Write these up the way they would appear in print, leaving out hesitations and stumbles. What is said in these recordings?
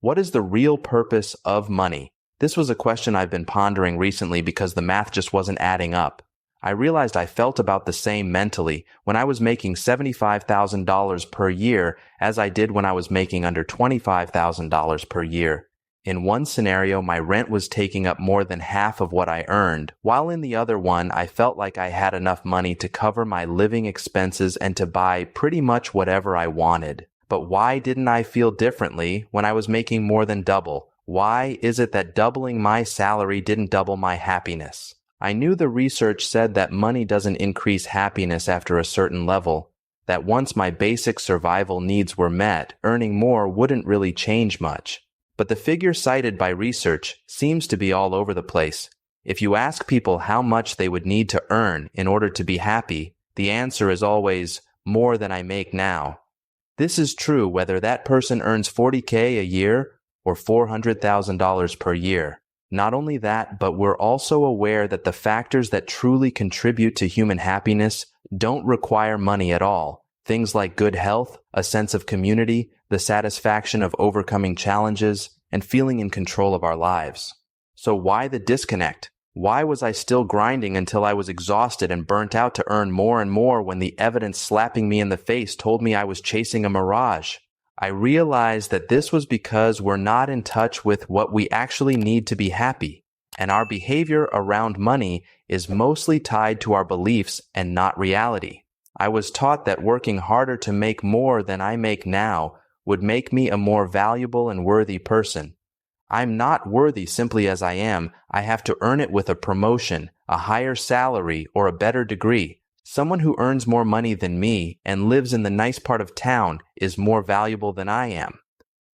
What is the real purpose of money? This was a question I've been pondering recently because the math just wasn't adding up. I realized I felt about the same mentally when I was making $75,000 per year as I did when I was making under $25,000 per year. In one scenario, my rent was taking up more than half of what I earned, while in the other one, I felt like I had enough money to cover my living expenses and to buy pretty much whatever I wanted. But why didn't I feel differently when I was making more than double? Why is it that doubling my salary didn't double my happiness? I knew the research said that money doesn't increase happiness after a certain level, that once my basic survival needs were met, earning more wouldn't really change much. But the figure cited by research seems to be all over the place. If you ask people how much they would need to earn in order to be happy, the answer is always more than I make now. This is true whether that person earns $40K a year or $400,000 per year. Not only that, but we're also aware that the factors that truly contribute to human happiness don't require money at all. Things like good health, a sense of community, the satisfaction of overcoming challenges, and feeling in control of our lives. So why the disconnect? Why was I still grinding until I was exhausted and burnt out to earn more and more when the evidence slapping me in the face told me I was chasing a mirage? I realized that this was because we're not in touch with what we actually need to be happy, and our behavior around money is mostly tied to our beliefs and not reality. I was taught that working harder to make more than I make now would make me a more valuable and worthy person. I'm not worthy simply as I am. I have to earn it with a promotion, a higher salary, or a better degree. Someone who earns more money than me and lives in the nice part of town is more valuable than I am.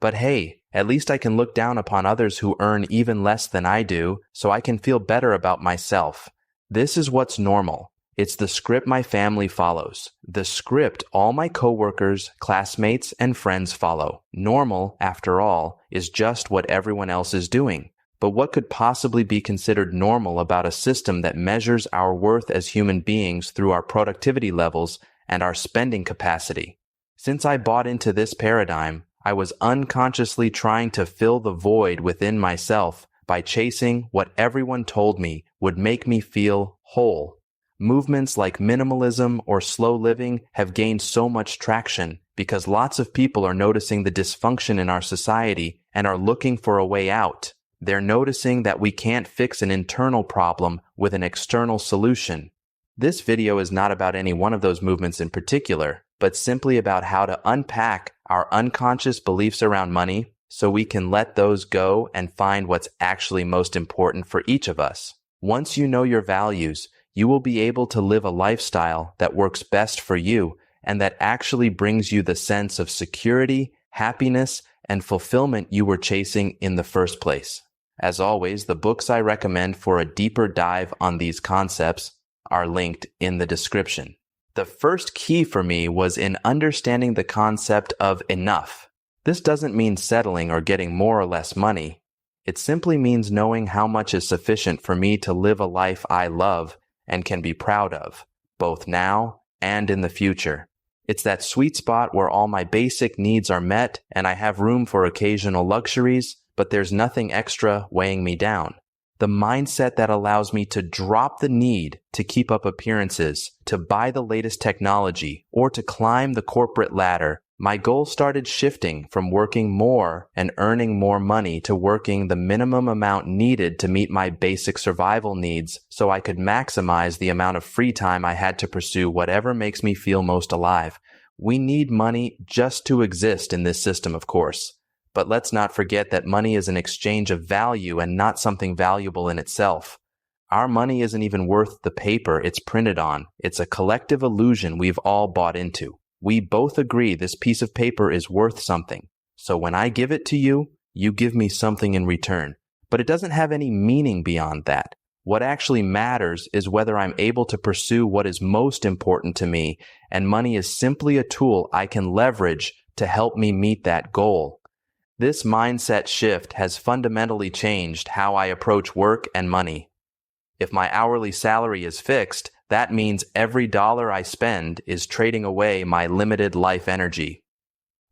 But hey, at least I can look down upon others who earn even less than I do, so I can feel better about myself. This is what's normal. It's the script my family follows. The script all my coworkers, classmates, and friends follow. Normal, after all, is just what everyone else is doing. But what could possibly be considered normal about a system that measures our worth as human beings through our productivity levels and our spending capacity? Since I bought into this paradigm, I was unconsciously trying to fill the void within myself by chasing what everyone told me would make me feel whole. Movements like minimalism or slow living have gained so much traction because lots of people are noticing the dysfunction in our society and are looking for a way out. They're noticing that we can't fix an internal problem with an external solution. This video is not about any one of those movements in particular, but simply about how to unpack our unconscious beliefs around money so we can let those go and find what's actually most important for each of us. Once you know your values, you will be able to live a lifestyle that works best for you and that actually brings you the sense of security, happiness, and fulfillment you were chasing in the first place. As always, the books I recommend for a deeper dive on these concepts are linked in the description. The first key for me was in understanding the concept of enough. This doesn't mean settling or getting more or less money. It simply means knowing how much is sufficient for me to live a life I love and can be proud of, both now and in the future. It's that sweet spot where all my basic needs are met and I have room for occasional luxuries, but there's nothing extra weighing me down. The mindset that allows me to drop the need to keep up appearances, to buy the latest technology, or to climb the corporate ladder. My goal started shifting from working more and earning more money to working the minimum amount needed to meet my basic survival needs so I could maximize the amount of free time I had to pursue whatever makes me feel most alive. We need money just to exist in this system, of course. But let's not forget that money is an exchange of value and not something valuable in itself. Our money isn't even worth the paper it's printed on. It's a collective illusion we've all bought into. We both agree this piece of paper is worth something. So when I give it to you, you give me something in return. But it doesn't have any meaning beyond that. What actually matters is whether I'm able to pursue what is most important to me, and money is simply a tool I can leverage to help me meet that goal. This mindset shift has fundamentally changed how I approach work and money. If my hourly salary is fixed, that means every dollar I spend is trading away my limited life energy.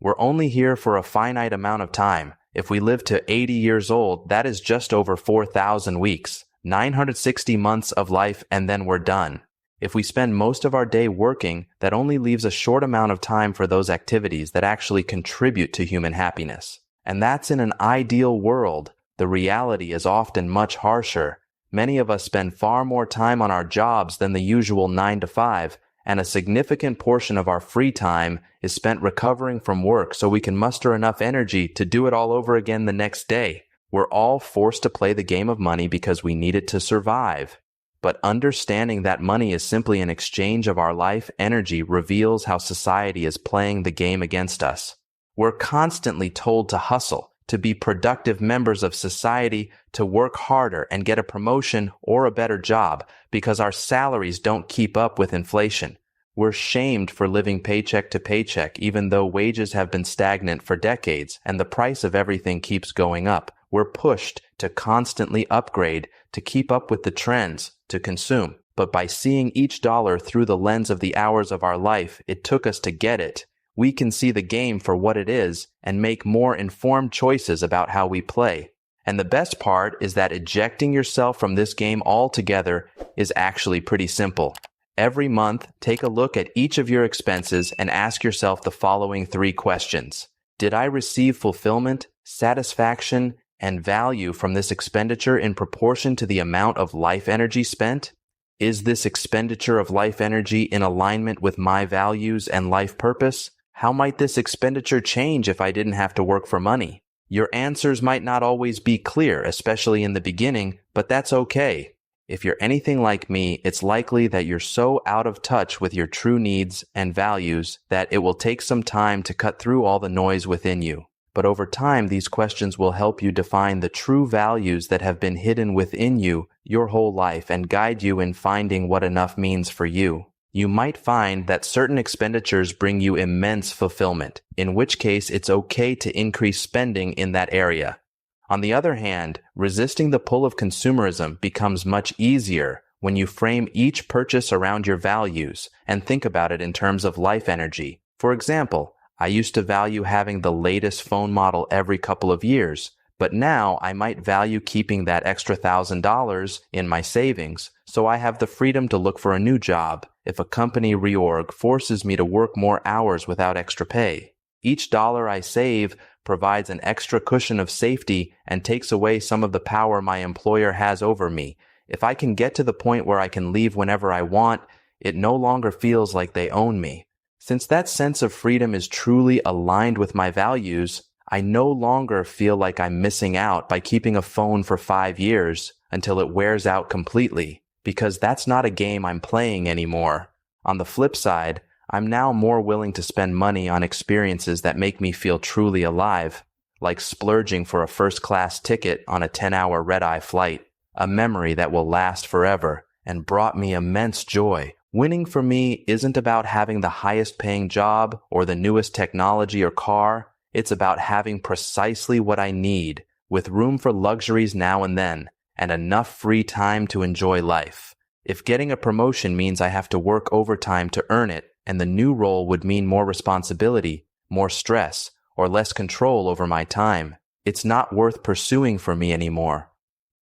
We're only here for a finite amount of time, If we live to 80 years old, that is just over 4,000 weeks, 960 months of life, and then we're done. If we spend most of our day working, that only leaves a short amount of time for those activities that actually contribute to human happiness. And that's in an ideal world. The reality is often much harsher. Many of us spend far more time on our jobs than the usual 9 to 5, and a significant portion of our free time is spent recovering from work so we can muster enough energy to do it all over again the next day. We're all forced to play the game of money because we need it to survive. But understanding that money is simply an exchange of our life energy reveals how society is playing the game against us. We're constantly told to hustle, to be productive members of society, to work harder and get a promotion or a better job because our salaries don't keep up with inflation. We're shamed for living paycheck to paycheck even though wages have been stagnant for decades and the price of everything keeps going up. We're pushed to constantly upgrade, to keep up with the trends, to consume. But by seeing each dollar through the lens of the hours of our life it took us to get it, we can see the game for what it is and make more informed choices about how we play. And the best part is that ejecting yourself from this game altogether is actually pretty simple. Every month, take a look at each of your expenses and ask yourself the following 3 questions. Did I receive fulfillment, satisfaction, and value from this expenditure in proportion to the amount of life energy spent? Is this expenditure of life energy in alignment with my values and life purpose? How might this expenditure change if I didn't have to work for money? Your answers might not always be clear, especially in the beginning, but that's okay. If you're anything like me, it's likely that you're so out of touch with your true needs and values that it will take some time to cut through all the noise within you. But over time, these questions will help you define the true values that have been hidden within you your whole life and guide you in finding what enough means for you. You might find that certain expenditures bring you immense fulfillment, in which case it's okay to increase spending in that area. On the other hand, resisting the pull of consumerism becomes much easier when you frame each purchase around your values and think about it in terms of life energy. For example, I used to value having the latest phone model every couple of years, but now I might value keeping that extra $1,000 in my savings so I have the freedom to look for a new job if a company reorg forces me to work more hours without extra pay. Each dollar I save provides an extra cushion of safety and takes away some of the power my employer has over me. If I can get to the point where I can leave whenever I want, it no longer feels like they own me. Since that sense of freedom is truly aligned with my values, I no longer feel like I'm missing out by keeping a phone for 5 years until it wears out completely, because that's not a game I'm playing anymore. On the flip side, I'm now more willing to spend money on experiences that make me feel truly alive, like splurging for a first-class ticket on a 10-hour red-eye flight, a memory that will last forever and brought me immense joy. Winning for me isn't about having the highest-paying job or the newest technology or car. It's about having precisely what I need, with room for luxuries now and then, and enough free time to enjoy life. If getting a promotion means I have to work overtime to earn it, and the new role would mean more responsibility, more stress, or less control over my time, it's not worth pursuing for me anymore.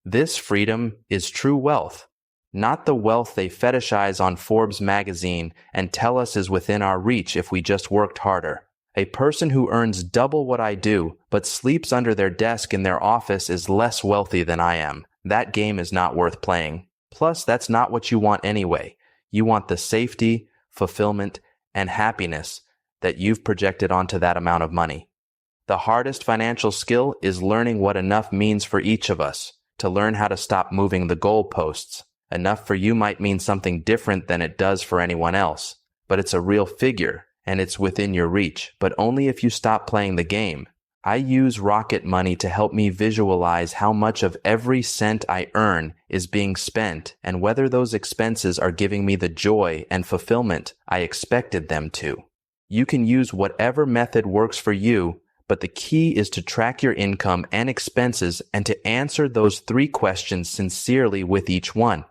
This freedom is true wealth, not the wealth they fetishize on Forbes magazine and tell us is within our reach if we just worked harder. A person who earns double what I do, but sleeps under their desk in their office is less wealthy than I am. That game is not worth playing. Plus, that's not what you want anyway. You want the safety, fulfillment, and happiness that you've projected onto that amount of money. The hardest financial skill is learning what enough means for each of us, to learn how to stop moving the goalposts. Enough for you might mean something different than it does for anyone else, but it's a real figure, and it's within your reach, but only if you stop playing the game. I use Rocket Money to help me visualize how much of every cent I earn is being spent and whether those expenses are giving me the joy and fulfillment I expected them to. You can use whatever method works for you, but the key is to track your income and expenses and to answer those 3 questions sincerely with each one.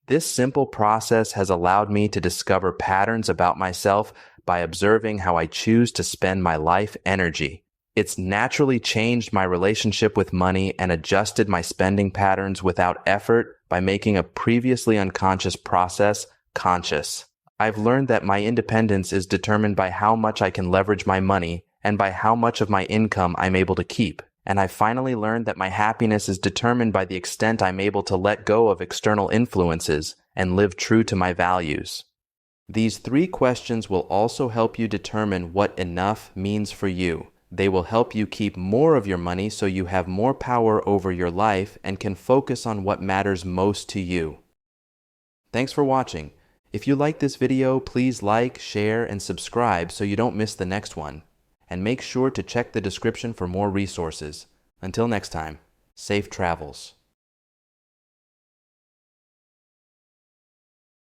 This simple process has allowed me to discover patterns about myself by observing how I choose to spend my life energy. It's naturally changed my relationship with money and adjusted my spending patterns without effort by making a previously unconscious process conscious. I've learned that my independence is determined by how much I can leverage my money and by how much of my income I'm able to keep. And I finally learned that my happiness is determined by the extent I'm able to let go of external influences and live true to my values. These 3 questions will also help you determine what enough means for you. They will help you keep more of your money so you have more power over your life and can focus on what matters most to you. Thanks for watching. If you like this video, please like, share, and subscribe so you don't miss the next one. And make sure to check the description for more resources. Until next time, safe travels.